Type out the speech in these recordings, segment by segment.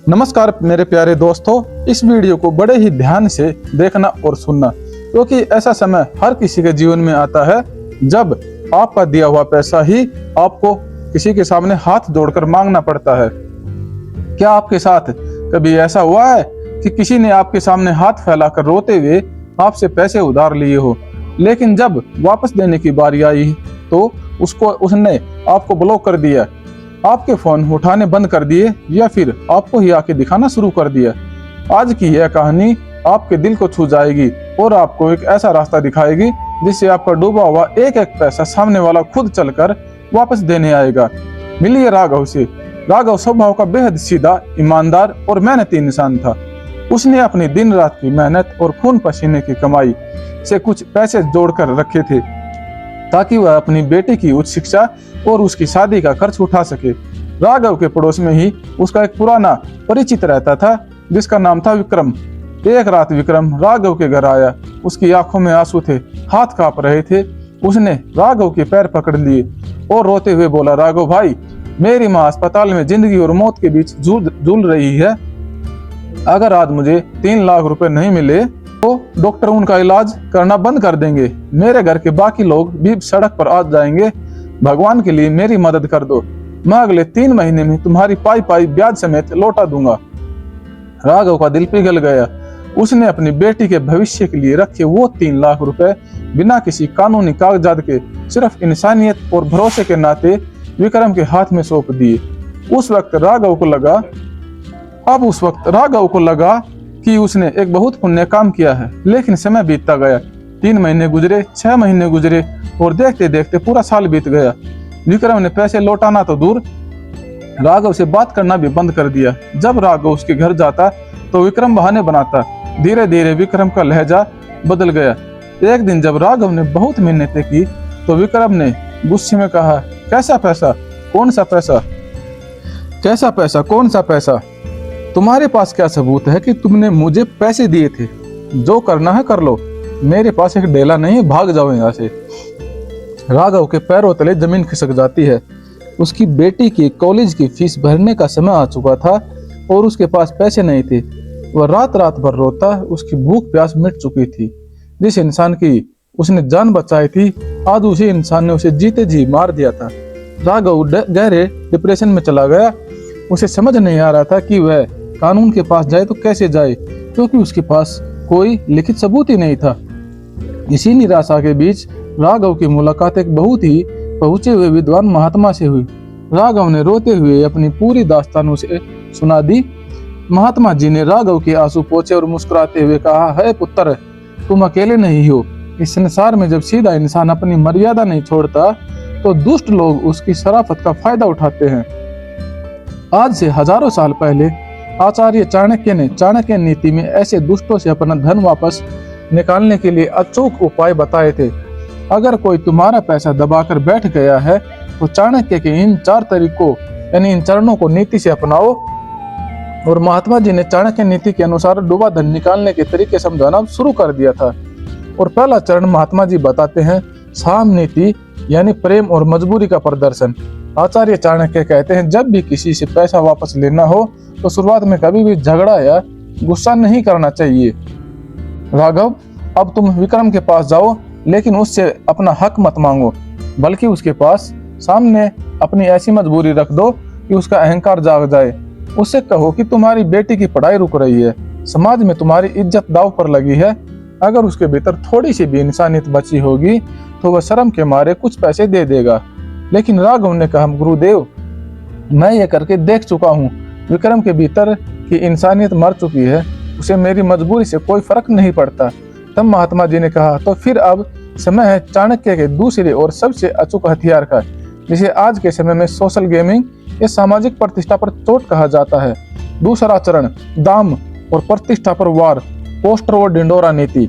नमस्कार मेरे प्यारे दोस्तों, इस वीडियो को बड़े ही ध्यान से देखना और सुनना, क्योंकि ऐसा समय हर किसी के जीवन में आता है जब आपका दिया हुआ पैसा ही आपको किसी के सामने हाथ जोड़कर मांगना पड़ता है। क्या आपके साथ कभी ऐसा हुआ है कि किसी ने आपके सामने हाथ फैलाकर रोते हुए आपसे पैसे उधार लिए हो, लेकिन जब वापस देने की बारी आई तो उसने आपको ब्लॉक कर दिया, आपके फोन उठाने बंद कर दिए या फिर आपको ही आके दिखाना शुरू कर दिया। आज की यह कहानी आपके दिल को छू जाएगी और आपको एक ऐसा रास्ता दिखाएगी जिससे आपका डूबा हुआ एक एक पैसा सामने वाला खुद चलकर वापस देने आएगा। मिलिए राघव से। राघव स्वभाव का बेहद सीधा, ईमानदार और मेहनती इंसान था। उसने अपनी दिन रात की मेहनत और खून पसीने की कमाई से कुछ पैसे जोड़कर रखे थे ताकि वह अपनी बेटी की उच्च शिक्षा और उसकी शादी का खर्च उठा सके। राघव के पड़ोस में ही उसका एक पुराना परिचित रहता था जिसका नाम था विक्रम। एक रात विक्रम राघव के घर आया। उसकी आंखों में आंसू थे, हाथ कांप रहे थे। उसने राघव के पैर पकड़ लिए और रोते हुए बोला, राघव भाई, मेरी माँ अस्पताल में जिंदगी और मौत के बीच झूल रही है। अगर आज मुझे 3 लाख रुपए नहीं मिले तो डॉक्टर उनका इलाज करना बंद कर देंगे। मेरे घर के बाकी लोग भी सड़क पर आ जाएंगे। भगवान के लिए मेरी मदद कर दो। मैं अगले 3 महीने में तुम्हारी पाई ब्याज समेत लौटा दूंगा। राघव का दिल पिघल गया। उसने अपनी बेटी के भविष्य के लिए रखे वो 3 लाख रुपए बिना किसी कानूनी कागजात के सिर्फ इंसानियत और भरोसे के नाते विक्रम के हाथ में सौंप दिए। उस वक्त राघव को लगा कि उसने एक बहुत पुण्य काम किया है। लेकिन समय बीतता गया। 3 महीने गुजरे, 6 महीने गुजरे और देखते देखते पूरा साल बीत गया। विक्रम ने पैसे लौटाना तो दूर, राघव से बात करना भी बंद कर दिया। जब राघव उसके घर जाता तो विक्रम बहाने बनाता। धीरे धीरे विक्रम का लहजा बदल गया। एक दिन जब राघव ने बहुत मिन्नतें की तो विक्रम ने गुस्से में कहा, कैसा पैसा? कौन सा पैसा? कैसा पैसा? कौन सा पैसा? तुम्हारे पास क्या सबूत है कि तुमने मुझे पैसे दिए थे? जो करना है कर लो, मेरे पास एक डेला नहीं है, भाग जाओ यहाँ से। राघव के पैरों तले जमीन खिसक जाती है। उसकी बेटी की कॉलेज की फीस भरने का समय आ चुका था और उसके पास पैसे नहीं थे। वह रात रात भर रोता। उसकी भूख प्यास मिट चुकी थी। जिस इंसान की उसने जान बचाई थी, आज उसी इंसान ने उसे जीते जी मार दिया था। राघव गहरे डिप्रेशन में चला गया। उसे समझ नहीं आ रहा था कि वह कानून के पास जाए तो कैसे जाए, क्योंकि उसके पास कोई लिखित सबूत ही नहीं था। इसी निराशा के बीच राघव की मुलाकात एक बहुत ही पहुंचे हुए विद्वान महात्मा से हुई। राघव ने रोते हुए अपनी पूरी दास्तान उसे सुना दी। महात्मा जी ने राघव के आंसू पोंछे और मुस्कुराते हुए कहा, है पुत्र, तुम अकेले नहीं हो। इस संसार में जब सीधा इंसान अपनी मर्यादा नहीं छोड़ता तो दुष्ट लोग उसकी शराफत का फायदा उठाते हैं। आज से हजारों साल पहले आचार्य चाणक्य ने चाणक्य नीति में ऐसे दुष्टों से अपना धन वापस निकालने के लिए अचूक उपाय बताए थे। अगर कोई तुम्हारा पैसा दबाकर बैठ गया है तो चाणक्य के इन 4 तरीकों यानी इन चरणों को नीति से अपनाओ। और महात्मा जी ने चाणक्य नीति के अनुसार डूबा धन निकालने के तरीके समझाना शुरू कर दिया था। और पहला चरण महात्मा जी बताते हैं, साम नीति यानी प्रेम और मजबूरी का प्रदर्शन। आचार्य चाणक्य कहते हैं, जब भी किसी से पैसा वापस लेना हो तो शुरुआत में कभी भी झगड़ा या गुस्सा नहीं करना चाहिए। राघव, अब तुम विक्रम के पास जाओ, लेकिन उससे अपना हक मत मांगो, बल्कि उसके पास सामने अपनी ऐसी मजबूरी रख दो कि उसका अहंकार जाग जाए। उससे कहो कि तुम्हारी बेटी की पढ़ाई रुक रही है, समाज में तुम्हारी इज्जत दांव पर लगी है। अगर उसके भीतर थोड़ी सी भी इंसानियत बची होगी तो वह शर्म के मारे कुछ पैसे दे देगा। लेकिन राघव ने कहा, गुरुदेव, मैं ये करके देख चुका हूँ। विक्रम के भीतर की इंसानियत मर चुकी है, उसे मेरी मजबूरी से कोई फर्क नहीं पड़ता। तब महात्मा जी ने कहा, तो फिर अब समय है चाणक्य के दूसरे और सबसे अचूक हथियार का, जिसे आज के समय में सोशल गेमिंग या सामाजिक प्रतिष्ठा पर चोट कहा जाता है। दूसरा चरण, दाम और प्रतिष्ठा पर वार, पोस्टर और ढिंडोरा नीति।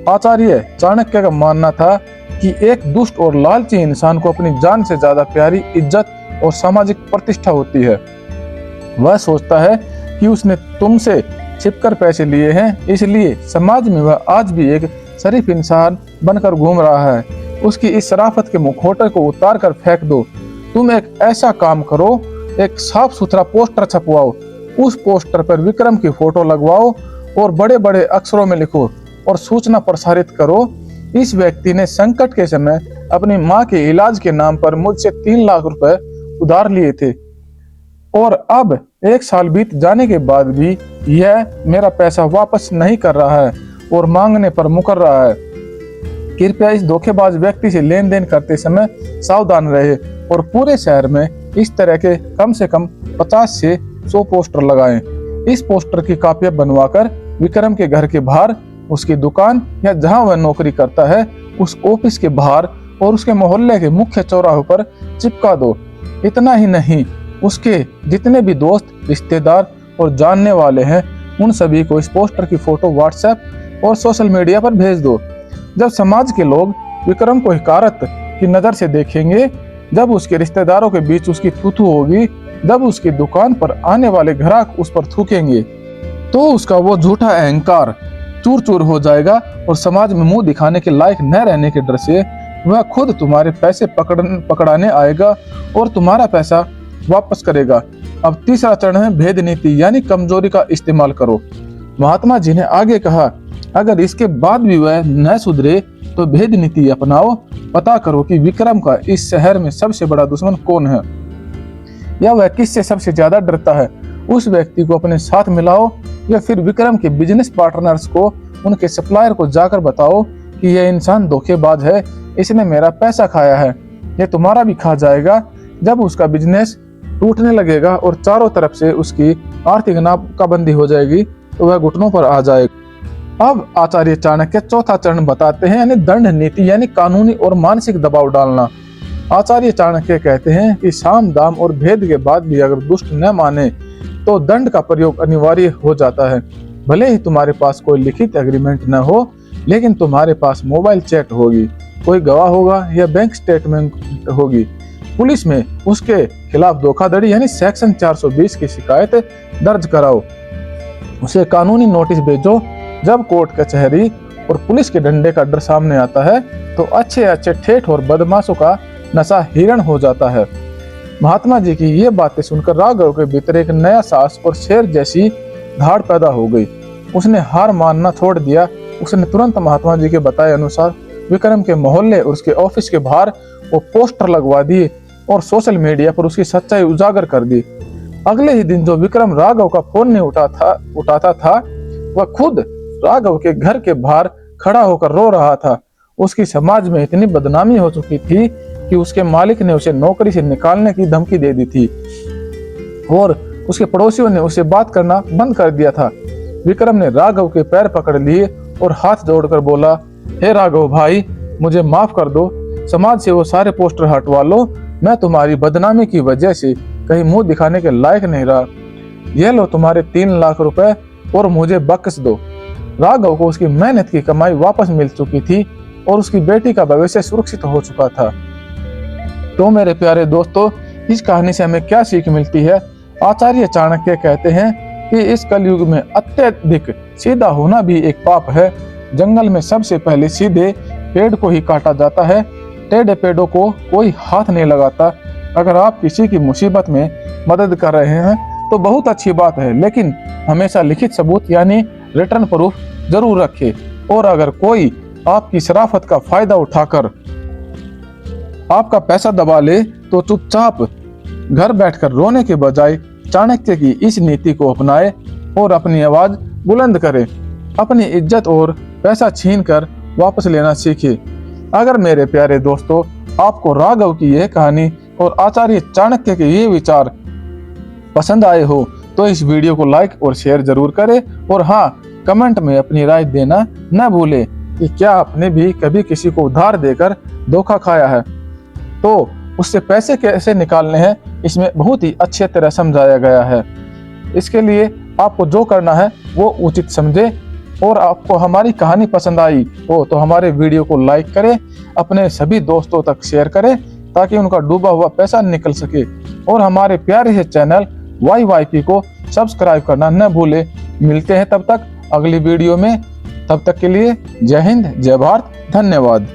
आचार्य चाणक्य का मानना था कि एक दुष्ट और लालची इंसान को अपनी जान से ज्यादा प्यारी इज्जत और सामाजिक प्रतिष्ठा होती है। वह सोचता है कि उसने तुमसे छिपकर पैसे लिए हैं, इसलिए समाज में वह आज भी एक शरीफ इंसान बनकर घूम रहा है। उसकी इस शराफत के मुखौटे को उतार कर फेंक दो। तुम एक ऐसा काम करो, एक साफ सुथरा पोस्टर छपवाओ उस पोस्टर पर विक्रम की फोटो लगवाओ और बड़े बड़े अक्षरों में लिखो और सूचना प्रसारित करो, इस व्यक्ति ने संकट के समय अपनी माँ के इलाज के नाम पर मुझसे 3 लाख रुपए उधार लिए थे और अब 1 साल बीत जाने के बाद भी यह मेरा पैसा वापस नहीं कर रहा है और मांगने पर मुकर रहा है। कृपया इस धोखेबाज व्यक्ति से लेन देन करते समय सावधान रहे और पूरे शहर में इस तरह के कम से कम 50 से 100 पोस्टर लगाएं। इस पोस्टर की कॉपियां बनवाकर विक्रम के घर के बाहर, उसकी दुकान या जहां वह नौकरी करता है उस ऑफिस के बाहर और उसके मोहल्ले के मुख्य चौराहों पर चिपका दो। इतना ही नहीं, उसके जितने भी दोस्त, रिश्तेदार और जानने वाले हैं उन सभी को इस पोस्टर की फोटो व्हाट्सएप और सोशल मीडिया पर भेज दो। जब समाज के लोग विक्रम को हिकारत की नजर से देखेंगे, जब उसके रिश्तेदारों के बीच उसकी थूथू होगी, जब उसकी दुकान पर आने वाले ग्राहक उस पर थूकेंगे, तो उसका वो झूठा अहंकार चूर चूर हो जाएगा और समाज में मुंह दिखाने के लायक न रहने के डर से वह खुद तुम्हारे पैसे पकड़ाने आएगा और तुम्हारा पैसा वापस करेगा। अब तीसरा चरण है भेद नीति यानी कमजोरी का इस्तेमाल करो। महात्मा जी ने आगे कहा, अगर इसके बाद भी वह न सुधरे तो भेद नीति अपनाओ। पता करो कि विक्रम का इस शहर में सबसे बड़ा दुश्मन कौन है या वह किससे सबसे ज्यादा डरता है। उस व्यक्ति को अपने साथ मिलाओ या फिर विक्रम के बिजनेस पार्टनर्स को, उनके सप्लायर को जाकर बताओ कि यह इंसान धोखेबाज है, इसने मेरा पैसा खाया है, ये तुम्हारा भी खा जाएगा। जब उसका बिजनेस टूटने लगेगा और चारों तरफ से उसकी आर्थिक नाकाबंदी हो जाएगी तो वह घुटनों पर आ जाएगा। अब आचार्य चाणक्य चौथा चरण बताते हैं यानी दंड नीति यानी कानूनी और मानसिक दबाव डालना। आचार्य चाणक्य कहते हैं कि साम दाम और भेद के बाद भी अगर दुष्ट न माने तो दंड का प्रयोग अनिवार्य हो जाता है। भले ही तुम्हारे पास कोई लिखित एग्रीमेंट न हो, लेकिन तुम्हारे पास मोबाइल चैट होगी, कोई गवाह होगा या बैंक स्टेटमेंट होगी। पुलिस में उसके खिलाफ धोखाधड़ी यानी सेक्शन 420 की शिकायत दर्ज कराओ। उसे कानूनी नोटिस भेजो। जब कोर्ट कचहरी और पुलिस के डंडे का डर सामने आता है तो अच्छे अच्छे ठेठ और बदमाशों का नशा हिरण हो जाता है। महात्मा जी की ये बातें सुनकर राघव के भीतर एक नया साहस और शेर जैसी धाड़ पैदा हो गई। उसने हार मानना छोड़ दिया। उसने तुरंत महात्मा जी के बताए अनुसार विक्रम के मोहल्ले और उसके ऑफिस के बाहर वो पोस्टर लगवा दिए और सोशल मीडिया पर उसकी सच्चाई उजागर कर दी। अगले ही दिन जो विक्रम राघव का फोन नहीं उठाता था वह खुद राघव के घर के बाहर खड़ा होकर रो रहा था। उसकी समाज में इतनी बदनामी हो चुकी थी कि उसके मालिक ने उसे नौकरी से निकालने की धमकी दे दी थी और उसके पड़ोसियों ने उसे बात करना बंद कर दिया था। विक्रम ने राघव के पैर पकड़ लिए और हाथ जोड़कर बोला, हे राघव भाई, मुझे माफ कर दो, समाज से वो सारे पोस्टर हटवा लो। मैं तुम्हारी बदनामी की वजह से कहीं मुंह दिखाने के लायक नहीं रहा। ये लो तुम्हारे 3 लाख रुपए और मुझे बख्श दो। राघव को उसकी मेहनत की कमाई वापस मिल चुकी थी और उसकी बेटी का भविष्य सुरक्षित हो चुका था। तो मेरे प्यारे दोस्तों, इस कहानी से हमें क्या सीख मिलती है? आचार्य चाणक्य कहते हैं कि इस कलयुग में अत्यधिक सीधा होना भी एक पाप है। जंगल में सबसे पहले सीधे पेड़ को ही काटा जाता है, टेढ़े पेड़ों को कोई हाथ नहीं लगाता। अगर आप किसी की मुसीबत में मदद कर रहे हैं तो बहुत अच्छी बात है, लेकिन हमेशा लिखित सबूत यानी रिटर्न प्रूफ जरूर रखें। और अगर कोई आपकी शराफत का फायदा उठाकर आपका पैसा दबा ले तो चुपचाप घर बैठकर रोने के बजाय चाणक्य की इस नीति को अपनाए और अपनी आवाज बुलंद करे। अपनी इज्जत और पैसा छीनकर वापस लेना सीखे। अगर मेरे प्यारे दोस्तों आपको राघव की यह कहानी और आचार्य चाणक्य के ये विचार पसंद आए हो तो इस वीडियो को लाइक और शेयर जरूर करें और हाँ, कमेंट में अपनी राय देना न भूलें कि क्या आपने भी कभी किसी को उधार देकर धोखा खाया है, तो उससे पैसे कैसे निकालने हैं इसमें बहुत ही अच्छी तरह समझाया गया है। इसके लिए आपको जो करना है वो उचित समझे और आपको हमारी कहानी पसंद आई हो तो हमारे वीडियो को लाइक करें, अपने सभी दोस्तों तक शेयर करें ताकि उनका डूबा हुआ पैसा निकल सके और हमारे प्यारे से चैनल YYP को सब्सक्राइब करना न भूले। मिलते हैं तब तक अगली वीडियो में, तब तक के लिए जय हिंद, जय भारत, धन्यवाद।